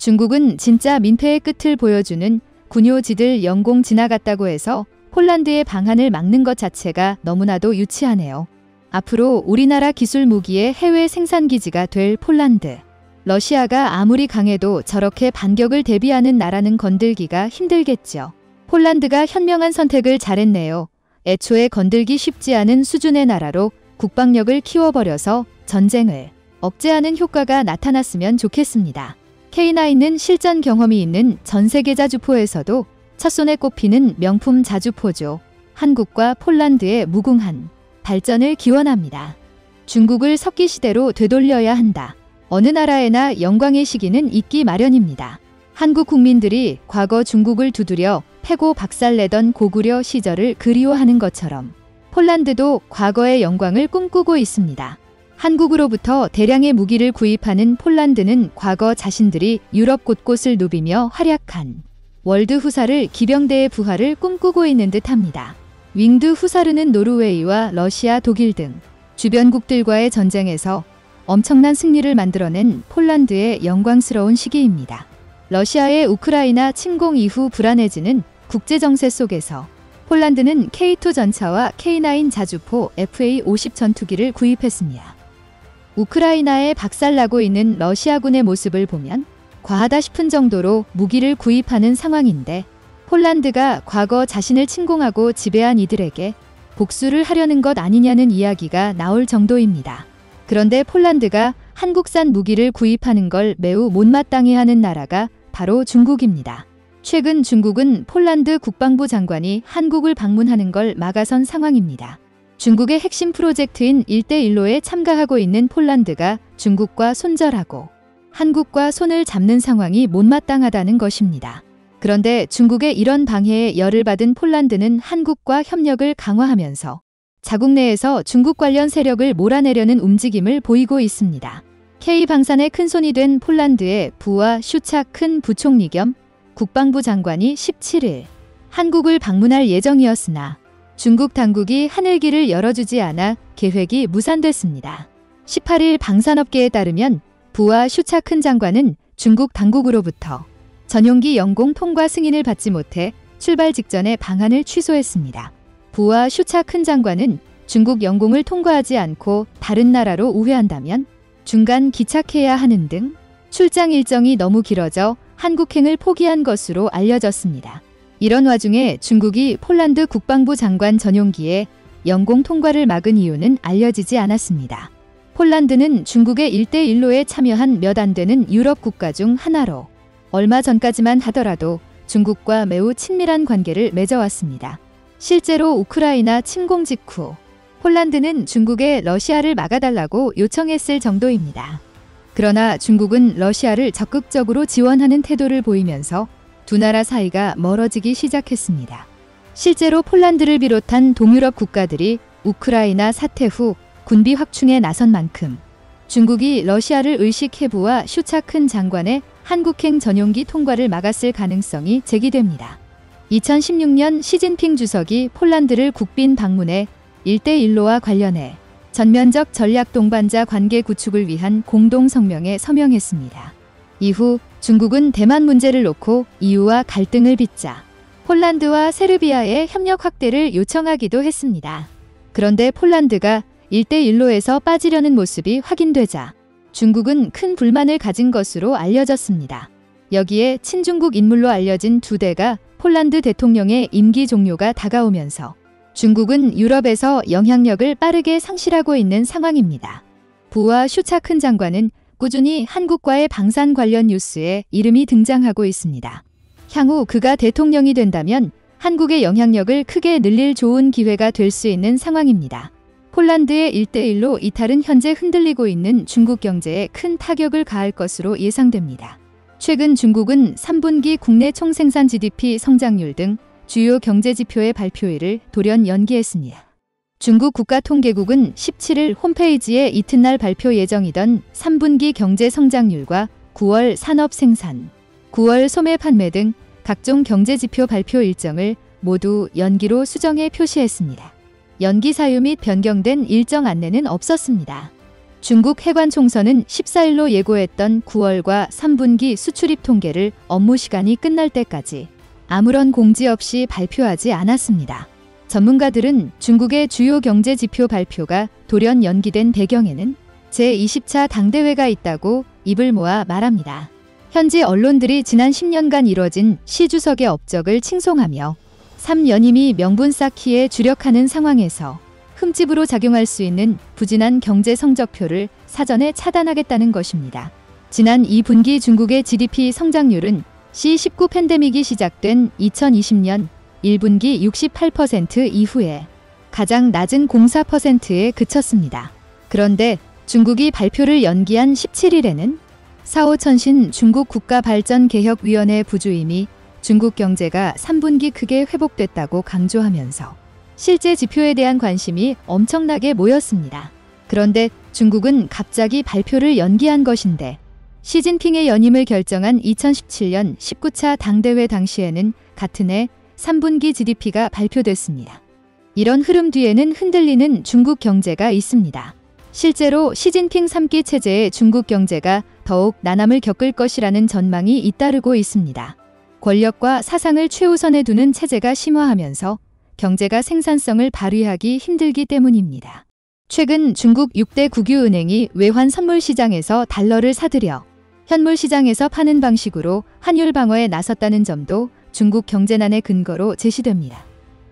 중국은 진짜 민폐의 끝을 보여주는 군요지들 영공 지나갔다고 해서 폴란드의 방한을 막는 것 자체가 너무나도 유치하네요. 앞으로 우리나라 기술 무기의 해외 생산기지가 될 폴란드. 러시아가 아무리 강해도 저렇게 반격을 대비하는 나라는 건들기가 힘들겠죠. 폴란드가 현명한 선택을 잘했네요. 애초에 건들기 쉽지 않은 수준의 나라로 국방력을 키워버려서 전쟁을 억제하는 효과가 나타났으면 좋겠습니다. K9은 실전 경험이 있는 전세계 자주포에서도 첫손에 꼽히는 명품 자주포죠. 한국과 폴란드의 무궁한 발전을 기원합니다. 중국을 석기시대로 되돌려야 한다. 어느 나라에나 영광의 시기는 있기 마련입니다. 한국 국민들이 과거 중국을 두드려 패고 박살내던 고구려 시절을 그리워하는 것처럼 폴란드도 과거의 영광을 꿈꾸고 있습니다. 한국으로부터 대량의 무기를 구입하는 폴란드는 과거 자신들이 유럽 곳곳을 누비며 활약한 월드 후사르 기병대의 부활을 꿈꾸고 있는 듯합니다. 윙드 후사르는 노르웨이와 러시아, 독일 등 주변국들과의 전쟁에서 엄청난 승리를 만들어낸 폴란드의 영광스러운 시기입니다. 러시아의 우크라이나 침공 이후 불안해지는 국제정세 속에서 폴란드는 K2 전차와 K9 자주포 FA-50 전투기를 구입했습니다. 우크라이나에 박살나고 있는 러시아군의 모습을 보면 과하다 싶은 정도로 무기를 구입하는 상황인데 폴란드가 과거 자신을 침공하고 지배한 이들에게 복수를 하려는 것 아니냐는 이야기가 나올 정도입니다. 그런데 폴란드가 한국산 무기를 구입하는 걸 매우 못마땅해하는 나라가 바로 중국입니다. 최근 중국은 폴란드 국방부 장관이 한국을 방문하는 걸 막아선 상황입니다. 중국의 핵심 프로젝트인 1대1로에 참가하고 있는 폴란드가 중국과 손절하고 한국과 손을 잡는 상황이 못마땅하다는 것입니다. 그런데 중국의 이런 방해에 열을 받은 폴란드는 한국과 협력을 강화하면서 자국 내에서 중국 관련 세력을 몰아내려는 움직임을 보이고 있습니다. K방산의 큰손이 된 폴란드의 부와 슈차큰 부총리 겸 국방부 장관이 17일 한국을 방문할 예정이었으나 중국 당국이 하늘길을 열어주지 않아 계획이 무산됐습니다. 18일 방산업계에 따르면 부와 슈차큰 장관은 중국 당국으로부터 전용기 영공 통과 승인을 받지 못해 출발 직전에 방한을 취소했습니다. 부와 슈차큰 장관은 중국 영공을 통과하지 않고 다른 나라로 우회한다면 중간 기착해야 하는 등 출장 일정이 너무 길어져 한국행을 포기한 것으로 알려졌습니다. 이런 와중에 중국이 폴란드 국방부 장관 전용기에 영공 통과를 막은 이유는 알려지지 않았습니다. 폴란드는 중국의 1대1로에 참여한 몇 안 되는 유럽 국가 중 하나로 얼마 전까지만 하더라도 중국과 매우 친밀한 관계를 맺어왔습니다. 실제로 우크라이나 침공 직후 폴란드는 중국에 러시아를 막아달라고 요청했을 정도입니다. 그러나 중국은 러시아를 적극적으로 지원하는 태도를 보이면서 두 나라 사이가 멀어지기 시작했습니다. 실제로 폴란드를 비롯한 동유럽 국가들이 우크라이나 사태 후 군비 확충에 나선 만큼 중국이 러시아를 의식해부와 슈차큰 장관의 한국행 전용기 통과를 막았을 가능성이 제기됩니다. 2016년 시진핑 주석이 폴란드를 국빈 방문해 1대1로와 관련해 전면적 전략 동반자 관계 구축을 위한 공동 성명에 서명했습니다. 이후 중국은 대만 문제를 놓고 EU와 갈등을 빚자 폴란드와 세르비아의 협력 확대를 요청하기도 했습니다. 그런데 폴란드가 1대1로에서 빠지려는 모습이 확인되자 중국은 큰 불만을 가진 것으로 알려졌습니다. 여기에 친중국 인물로 알려진 두 대가 폴란드 대통령의 임기 종료가 다가오면서 중국은 유럽에서 영향력을 빠르게 상실하고 있는 상황입니다. 부와 슈차큰 장관은 꾸준히 한국과의 방산 관련 뉴스에 이름이 등장하고 있습니다. 향후 그가 대통령이 된다면 한국의 영향력을 크게 늘릴 좋은 기회가 될 수 있는 상황입니다. 폴란드의 1대1로 이탈은 현재 흔들리고 있는 중국 경제에 큰 타격을 가할 것으로 예상됩니다. 최근 중국은 3분기 국내 총생산 GDP 성장률 등 주요 경제지표의 발표일을 돌연 연기했습니다. 중국 국가통계국은 17일 홈페이지에 이튿날 발표 예정이던 3분기 경제 성장률과 9월 산업 생산, 9월 소매 판매 등 각종 경제지표 발표 일정을 모두 연기로 수정해 표시했습니다. 연기 사유 및 변경된 일정 안내는 없었습니다. 중국 해관총서는 14일로 예고했던 9월과 3분기 수출입 통계를 업무 시간이 끝날 때까지 아무런 공지 없이 발표하지 않았습니다. 전문가들은 중국의 주요 경제 지표 발표가 돌연 연기된 배경에는 제20차 당대회가 있다고 입을 모아 말합니다. 현지 언론들이 지난 10년간 이뤄진 시 주석의 업적을 칭송하며 3연임이 명분 쌓기에 주력하는 상황에서 흠집으로 작용할 수 있는 부진한 경제 성적표를 사전에 차단하겠다는 것입니다. 지난 2분기 중국의 GDP 성장률은 C19 팬데믹이 시작된 2020년 1분기 68% 이후에 가장 낮은 0.4%에 그쳤습니다. 그런데 중국이 발표를 연기한 17일에는 사오천신 중국 국가발전개혁위원회 부주임이 중국 경제가 3분기 크게 회복됐다고 강조하면서 실제 지표에 대한 관심이 엄청나게 모였습니다. 그런데 중국은 갑자기 발표를 연기한 것인데 시진핑의 연임을 결정한 2017년 19차 당대회 당시에는 같은 해 3분기 GDP가 발표됐습니다. 이런 흐름 뒤에는 흔들리는 중국 경제가 있습니다. 실제로 시진핑 3기 체제의 중국 경제가 더욱 난함을 겪을 것이라는 전망이 잇따르고 있습니다. 권력과 사상을 최우선에 두는 체제가 심화하면서 경제가 생산성을 발휘하기 힘들기 때문입니다. 최근 중국 6대 국유은행이 외환 선물 시장에서 달러를 사들여 현물 시장에서 파는 방식으로 환율 방어에 나섰다는 점도 중국 경제난의 근거로 제시됩니다.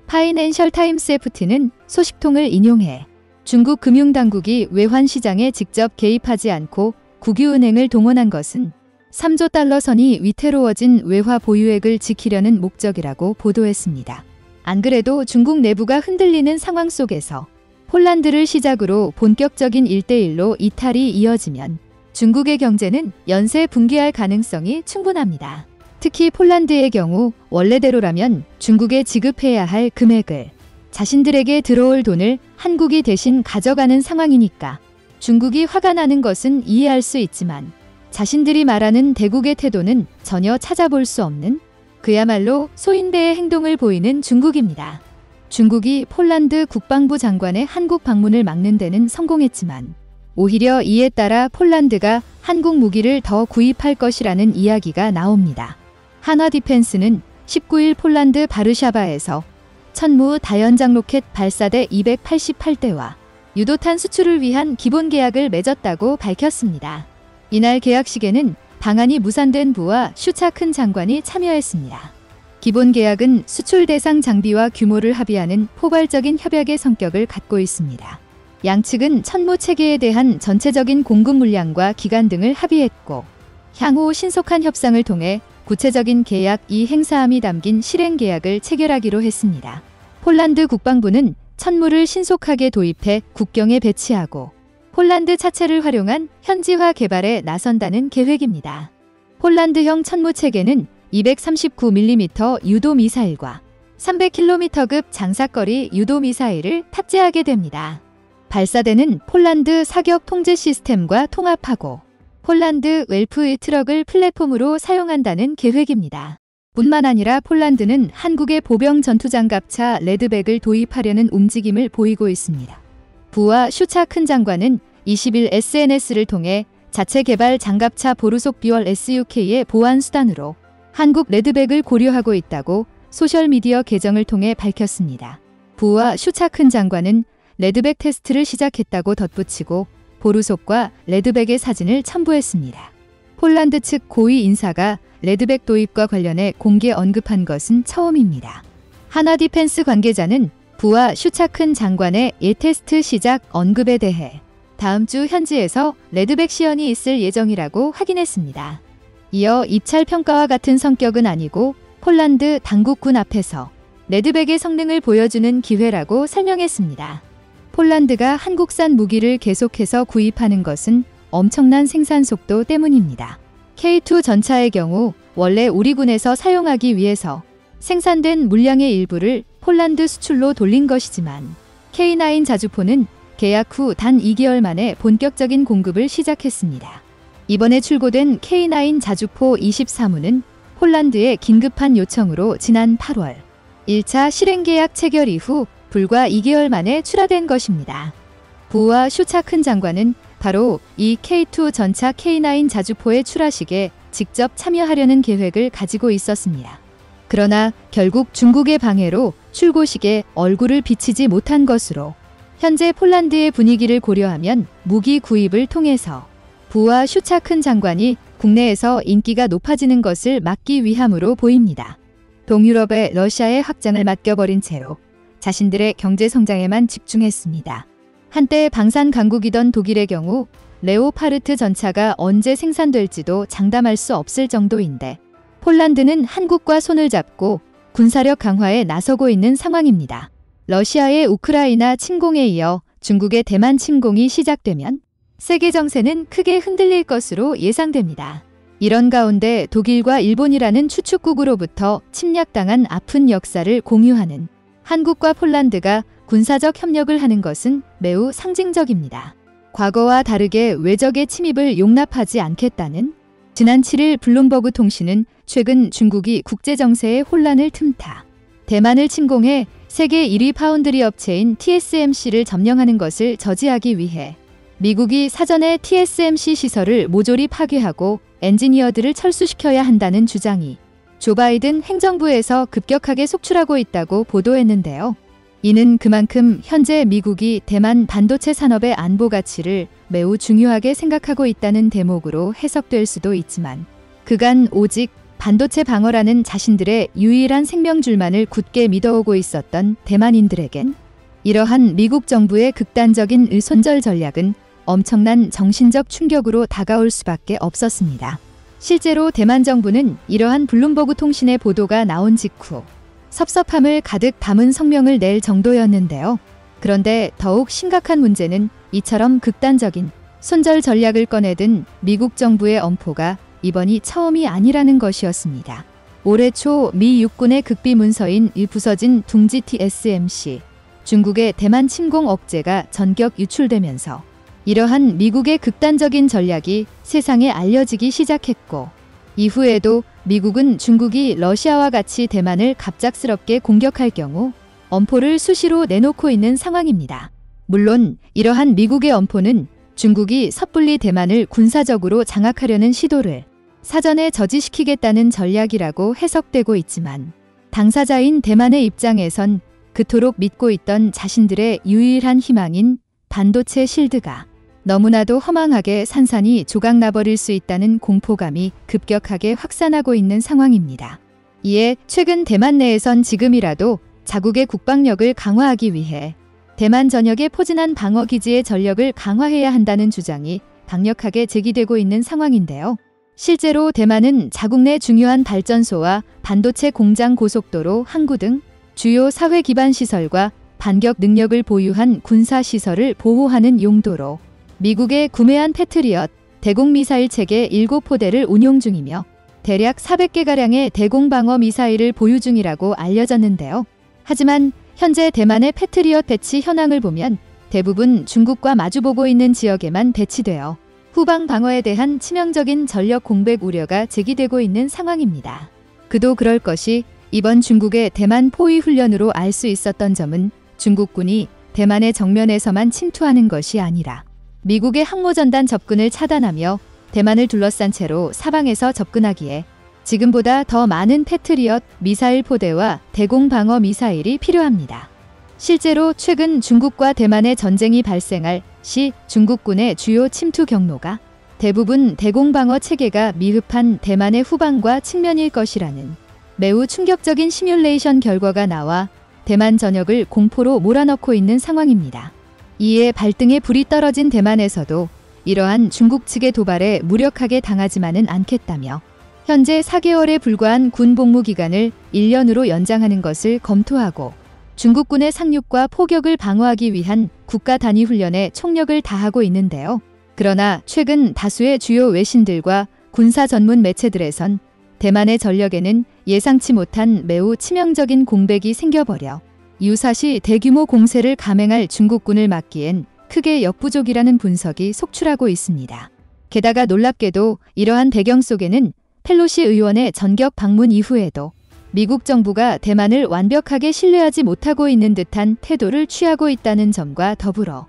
파이낸셜 타임스 FT는 소식통을 인용해 중국 금융당국이 외환 시장에 직접 개입하지 않고 국유은행을 동원한 것은 3조 달러 선이 위태로워진 외화 보유액을 지키려는 목적이라고 보도했습니다. 안 그래도 중국 내부가 흔들리는 상황 속에서 폴란드를 시작으로 본격적인 1대1로 이탈이 이어지면 중국의 경제는 연쇄 붕괴할 가능성이 충분합니다. 특히 폴란드의 경우 원래대로라면 중국에 지급해야 할 금액을 자신들에게 들어올 돈을 한국이 대신 가져가는 상황이니까 중국이 화가 나는 것은 이해할 수 있지만 자신들이 말하는 대국의 태도는 전혀 찾아볼 수 없는 그야말로 소인배의 행동을 보이는 중국입니다. 중국이 폴란드 국방부 장관의 한국 방문을 막는 데는 성공했지만 오히려 이에 따라 폴란드가 한국 무기를 더 구입할 것이라는 이야기가 나옵니다. 한화디펜스는 19일 폴란드 바르샤바에서 천무 다연장 로켓 발사대 288대와 유도탄 수출을 위한 기본 계약을 맺었다고 밝혔습니다. 이날 계약식에는 방한이 무산된 부와 슈차큰 장관이 참여했습니다. 기본 계약은 수출 대상 장비와 규모를 합의하는 포괄적인 협약의 성격을 갖고 있습니다. 양측은 천무 체계에 대한 전체적인 공급 물량과 기간 등을 합의했고 향후 신속한 협상을 통해 구체적인 계약 이행사함이 담긴 실행 계약을 체결하기로 했습니다. 폴란드 국방부는 천무를 신속하게 도입해 국경에 배치하고 폴란드 차체를 활용한 현지화 개발에 나선다는 계획입니다. 폴란드형 천무 체계는 239mm 유도 미사일과 300km급 장사거리 유도 미사일을 탑재하게 됩니다. 발사대는 폴란드 사격 통제 시스템과 통합하고 폴란드 웰프 트럭을 플랫폼으로 사용한다는 계획입니다. 뿐만 아니라 폴란드는 한국의 보병 전투장갑차 레드백을 도입하려는 움직임을 보이고 있습니다. 부와 슈차큰 장관은 20일 SNS를 통해 자체 개발 장갑차 보르속 비월 SUK의 보안 수단으로 한국 레드백을 고려하고 있다고 소셜미디어 계정을 통해 밝혔습니다. 부와 슈차큰 장관은 레드백 테스트를 시작했다고 덧붙이고 보르속과 레드백의 사진을 첨부했습니다. 폴란드 측 고위 인사가 레드백 도입과 관련해 공개 언급한 것은 처음입니다. 한화디펜스 관계자는 부와 슈차큰 장관의 예테스트 시작 언급에 대해 다음 주 현지에서 레드백 시연이 있을 예정이라고 확인했습니다. 이어 입찰 평가와 같은 성격은 아니고 폴란드 당국군 앞에서 레드백의 성능을 보여주는 기회라고 설명했습니다. 폴란드가 한국산 무기를 계속해서 구입하는 것은 엄청난 생산 속도 때문입니다. K2 전차의 경우 원래 우리 군에서 사용하기 위해서 생산된 물량의 일부를 폴란드 수출로 돌린 것이지만 K9 자주포는 계약 후 단 2개월 만에 본격적인 공급을 시작했습니다. 이번에 출고된 K9 자주포 23호는 폴란드의 긴급한 요청으로 지난 8월 1차 실행계약 체결 이후 불과 2개월 만에 출하된 것입니다. 부와 슈차큰 장관은 바로 이 K2 전차 K9 자주포의 출하식에 직접 참여하려는 계획을 가지고 있었습니다. 그러나 결국 중국의 방해로 출고식에 얼굴을 비치지 못한 것으로 현재 폴란드의 분위기를 고려하면 무기 구입을 통해서 부와 슈차큰 장관이 국내에서 인기가 높아지는 것을 막기 위함으로 보입니다. 동유럽의 러시아의 확장을 맡겨버린 채로 자신들의 경제 성장에만 집중했습니다. 한때 방산 강국이던 독일의 경우 레오파르트 전차가 언제 생산될지도 장담할 수 없을 정도인데 폴란드는 한국과 손을 잡고 군사력 강화에 나서고 있는 상황입니다. 러시아의 우크라이나 침공에 이어 중국의 대만 침공이 시작되면 세계 정세는 크게 흔들릴 것으로 예상됩니다. 이런 가운데 독일과 일본이라는 추축국으로부터 침략당한 아픈 역사를 공유하는 한국과 폴란드가 군사적 협력을 하는 것은 매우 상징적입니다. 과거와 다르게 외적의 침입을 용납하지 않겠다는 지난 7일 블룸버그 통신은 최근 중국이 국제정세의 혼란을 틈타 대만을 침공해 세계 1위 파운드리 업체인 TSMC를 점령하는 것을 저지하기 위해 미국이 사전에 TSMC 시설을 모조리 파괴하고 엔지니어들을 철수시켜야 한다는 주장이 조 바이든 행정부에서 급격하게 속출하고 있다고 보도했는데요. 이는 그만큼 현재 미국이 대만 반도체 산업의 안보 가치를 매우 중요하게 생각하고 있다는 대목으로 해석될 수도 있지만 그간 오직 반도체 방어라는 자신들의 유일한 생명줄만을 굳게 믿어오고 있었던 대만인들에겐 이러한 미국 정부의 극단적인 의손절 전략은 엄청난 정신적 충격으로 다가올 수밖에 없었습니다. 실제로 대만 정부는 이러한 블룸버그 통신의 보도가 나온 직후 섭섭함을 가득 담은 성명을 낼 정도였는데요. 그런데 더욱 심각한 문제는 이처럼 극단적인 손절 전략을 꺼내든 미국 정부의 엄포가 이번이 처음이 아니라는 것이었습니다. 올해 초 미 육군의 극비 문서인 부서진 둥지 TSMC, 중국의 대만 침공 억제가 전격 유출되면서 이러한 미국의 극단적인 전략이 세상에 알려지기 시작했고 이후에도 미국은 중국이 러시아와 같이 대만을 갑작스럽게 공격할 경우 엄포를 수시로 내놓고 있는 상황입니다. 물론 이러한 미국의 엄포는 중국이 섣불리 대만을 군사적으로 장악하려는 시도를 사전에 저지시키겠다는 전략이라고 해석되고 있지만 당사자인 대만의 입장에선 그토록 믿고 있던 자신들의 유일한 희망인 반도체 실드가 너무나도 허망하게 산산이 조각나버릴 수 있다는 공포감이 급격하게 확산하고 있는 상황입니다. 이에 최근 대만 내에선 지금이라도 자국의 국방력을 강화하기 위해 대만 전역의 포진한 방어기지의 전력을 강화해야 한다는 주장이 강력하게 제기되고 있는 상황인데요. 실제로 대만은 자국 내 중요한 발전소와 반도체 공장 고속도로, 항구 등 주요 사회 기반 시설과 반격 능력을 보유한 군사시설을 보호하는 용도로 미국의 구매한 패트리엇 대공미사일 체계 7포대를 운용 중이며 대략 400개가량의 대공방어 미사일을 보유 중이라고 알려졌는데요. 하지만 현재 대만의 패트리엇 배치 현황을 보면 대부분 중국과 마주보고 있는 지역에만 배치되어 후방 방어에 대한 치명적인 전력 공백 우려가 제기되고 있는 상황입니다. 그도 그럴 것이 이번 중국의 대만 포위 훈련으로 알 수 있었던 점은 중국군이 대만의 정면에서만 침투하는 것이 아니라 미국의 항모전단 접근을 차단하며 대만을 둘러싼 채로 사방에서 접근하기에 지금보다 더 많은 패트리엇 미사일 포대와 대공방어 미사일이 필요합니다. 실제로 최근 중국과 대만의 전쟁이 발생할 시 중국군의 주요 침투 경로가 대부분 대공방어 체계가 미흡한 대만의 후방과 측면일 것이라는 매우 충격적인 시뮬레이션 결과가 나와 대만 전역을 공포로 몰아넣고 있는 상황입니다. 이에 발등에 불이 떨어진 대만에서도 이러한 중국 측의 도발에 무력하게 당하지만은 않겠다며 현재 4개월에 불과한 군 복무 기간을 1년으로 연장하는 것을 검토하고 중국군의 상륙과 포격을 방어하기 위한 국가 단위 훈련에 총력을 다하고 있는데요. 그러나 최근 다수의 주요 외신들과 군사 전문 매체들에선 대만의 전력에는 예상치 못한 매우 치명적인 공백이 생겨버려 유사시 대규모 공세를 감행할 중국군을 막기엔 크게 역부족이라는 분석이 속출하고 있습니다. 게다가 놀랍게도 이러한 배경 속에는 펠로시 의원의 전격 방문 이후에도 미국 정부가 대만을 완벽하게 신뢰하지 못하고 있는 듯한 태도를 취하고 있다는 점과 더불어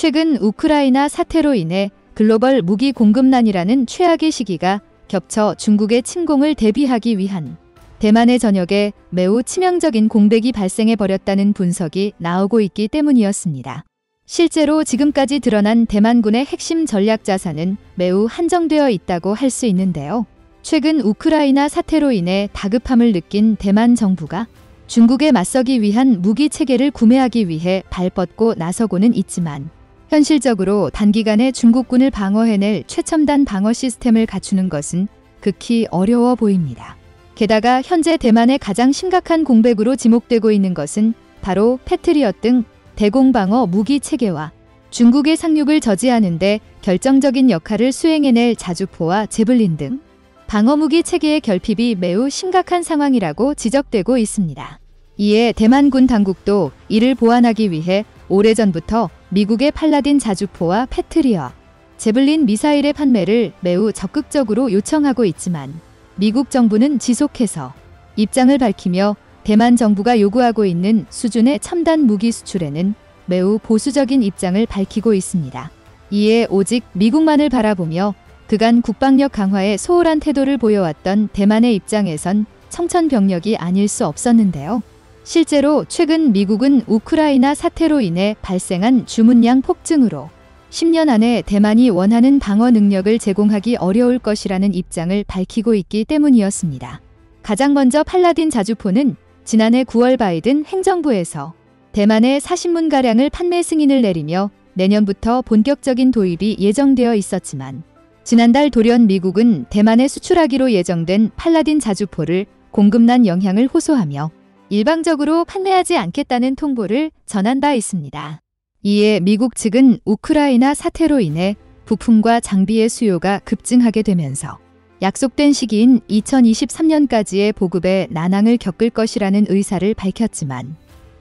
최근 우크라이나 사태로 인해 글로벌 무기 공급난이라는 최악의 시기가 겹쳐 중국의 침공을 대비하기 위한 대만의 전역에 매우 치명적인 공백이 발생해 버렸다는 분석이 나오고 있기 때문이었습니다. 실제로 지금까지 드러난 대만군의 핵심 전략 자산은 매우 한정되어 있다고 할 수 있는데요. 최근 우크라이나 사태로 인해 다급함을 느낀 대만 정부가 중국에 맞서기 위한 무기 체계를 구매하기 위해 발뻗고 나서고는 있지만 현실적으로 단기간에 중국군을 방어해낼 최첨단 방어 시스템을 갖추는 것은 극히 어려워 보입니다. 게다가 현재 대만의 가장 심각한 공백으로 지목되고 있는 것은 바로 패트리엇 등 대공방어 무기 체계와 중국의 상륙을 저지하는 데 결정적인 역할을 수행해낼 자주포와 제블린 등 방어무기 체계의 결핍이 매우 심각한 상황이라고 지적되고 있습니다. 이에 대만군 당국도 이를 보완하기 위해 오래전부터 미국의 팔라딘 자주포와 패트리엇, 제블린 미사일의 판매를 매우 적극적으로 요청하고 있지만 미국 정부는 지속해서 입장을 밝히며 대만 정부가 요구하고 있는 수준의 첨단 무기 수출에는 매우 보수적인 입장을 밝히고 있습니다. 이에 오직 미국만을 바라보며 그간 국방력 강화에 소홀한 태도를 보여왔던 대만의 입장에선 청천벽력이 아닐 수 없었는데요. 실제로 최근 미국은 우크라이나 사태로 인해 발생한 주문량 폭증으로 10년 안에 대만이 원하는 방어 능력을 제공하기 어려울 것이라는 입장을 밝히고 있기 때문이었습니다. 가장 먼저 팔라딘 자주포는 지난해 9월 바이든 행정부에서 대만에 40문가량을 판매 승인을 내리며 내년부터 본격적인 도입이 예정되어 있었지만 지난달 돌연 미국은 대만에 수출하기로 예정된 팔라딘 자주포를 공급난 영향을 호소하며 일방적으로 판매하지 않겠다는 통보를 전한 바 있습니다. 이에 미국 측은 우크라이나 사태로 인해 부품과 장비의 수요가 급증하게 되면서 약속된 시기인 2023년까지의 보급에 난항을 겪을 것이라는 의사를 밝혔지만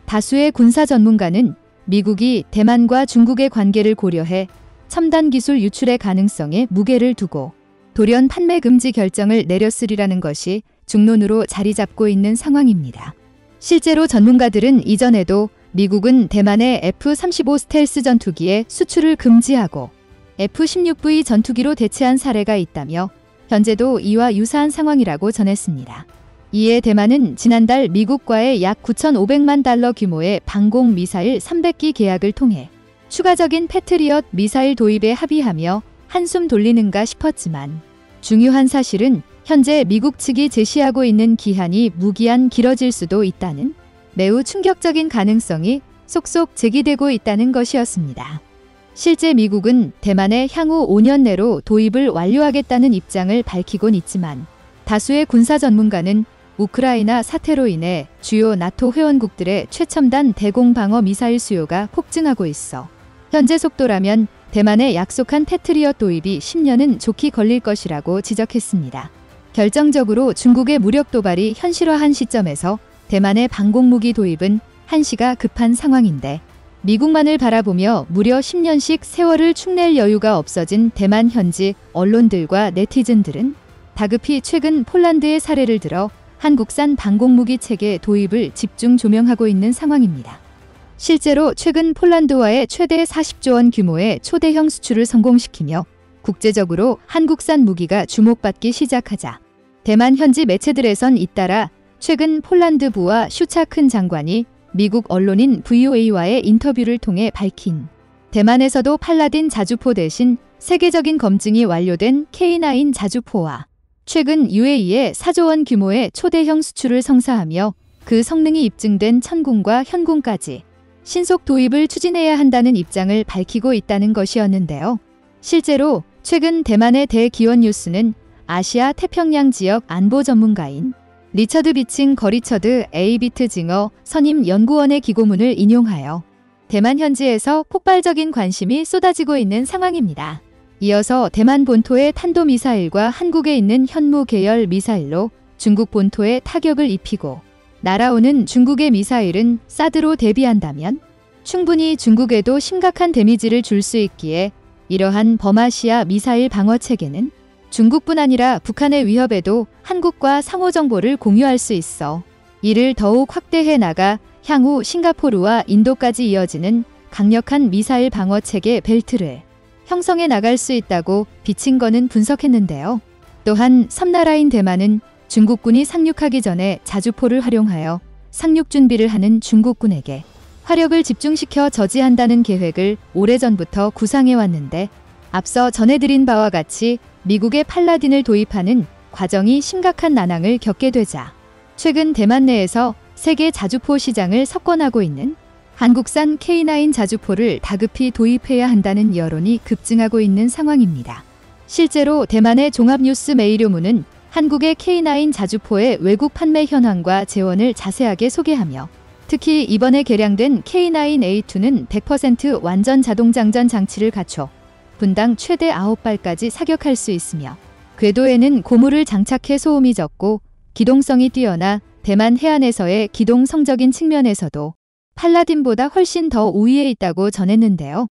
다수의 군사 전문가는 미국이 대만과 중국의 관계를 고려해 첨단 기술 유출의 가능성에 무게를 두고 돌연 판매 금지 결정을 내렸으리라는 것이 중론으로 자리 잡고 있는 상황입니다. 실제로 전문가들은 이전에도 미국은 대만의 F-35 스텔스 전투기의 수출을 금지하고 F-16V 전투기로 대체한 사례가 있다며 현재도 이와 유사한 상황이라고 전했습니다. 이에 대만은 지난달 미국과의 약 9,500만 달러 규모의 방공 미사일 300기 계약을 통해 추가적인 패트리엇 미사일 도입에 합의하며 한숨 돌리는가 싶었지만 중요한 사실은 현재 미국 측이 제시하고 있는 기한이 무기한 길어질 수도 있다는 매우 충격적인 가능성이 속속 제기되고 있다는 것이었습니다. 실제 미국은 대만의 향후 5년 내로 도입을 완료하겠다는 입장을 밝히곤 있지만 다수의 군사 전문가는 우크라이나 사태로 인해 주요 나토 회원국들의 최첨단 대공방어 미사일 수요가 폭증하고 있어 현재 속도라면 대만의 약속한 패트리엇 도입이 10년은 좋게 걸릴 것이라고 지적했습니다. 결정적으로 중국의 무력 도발이 현실화한 시점에서 대만의 방공무기 도입은 한시가 급한 상황인데 미국만을 바라보며 무려 10년씩 세월을 축낼 여유가 없어진 대만 현지 언론들과 네티즌들은 다급히 최근 폴란드의 사례를 들어 한국산 방공무기 체계 도입을 집중 조명하고 있는 상황입니다. 실제로 최근 폴란드와의 최대 40조 원 규모의 초대형 수출을 성공시키며 국제적으로 한국산 무기가 주목받기 시작하자 대만 현지 매체들에선 잇따라 최근 폴란드부와 슈차큰 장관이 미국 언론인 VOA와의 인터뷰를 통해 밝힌 대만에서도 팔라딘 자주포 대신 세계적인 검증이 완료된 K9 자주포와 최근 UAE에 4조 원 규모의 초대형 수출을 성사하며 그 성능이 입증된 천궁과 현궁까지 신속 도입을 추진해야 한다는 입장을 밝히고 있다는 것이었는데요. 실제로 최근 대만의 대기원 뉴스는 아시아 태평양 지역 안보 전문가인 리처드 비칭 거리처드 에이비트 징어 선임 연구원의 기고문을 인용하여 대만 현지에서 폭발적인 관심이 쏟아지고 있는 상황입니다. 이어서 대만 본토의 탄도미사일과 한국에 있는 현무 계열 미사일로 중국 본토에 타격을 입히고 날아오는 중국의 미사일은 사드로 대비한다면 충분히 중국에도 심각한 데미지를 줄 수 있기에 이러한 범아시아 미사일 방어 체계는 중국뿐 아니라 북한의 위협에도 한국과 상호 정보를 공유할 수 있어 이를 더욱 확대해 나가 향후 싱가포르와 인도까지 이어지는 강력한 미사일 방어 체계 벨트를 형성해 나갈 수 있다고 비친거는 분석했는데요. 또한 섬나라인 대만은 중국군이 상륙하기 전에 자주포를 활용하여 상륙 준비를 하는 중국군에게 화력을 집중시켜 저지한다는 계획을 오래전부터 구상해 왔는데 앞서 전해드린 바와 같이 미국의 팔라딘을 도입하는 과정이 심각한 난항을 겪게 되자 최근 대만 내에서 세계 자주포 시장을 석권하고 있는 한국산 K9 자주포를 다급히 도입해야 한다는 여론이 급증하고 있는 상황입니다. 실제로 대만의 종합뉴스 메이료문은 한국의 K9 자주포의 외국 판매 현황과 재원을 자세하게 소개하며 특히 이번에 개량된 K9A2는 100% 완전 자동장전 장치를 갖춰 분당 최대 9발까지 사격할 수 있으며 궤도에는 고무를 장착해 소음이 적고 기동성이 뛰어나 대만 해안에서의 기동 성적인 측면에서도 팔라딘보다 훨씬 더 우위에 있다고 전했는데요.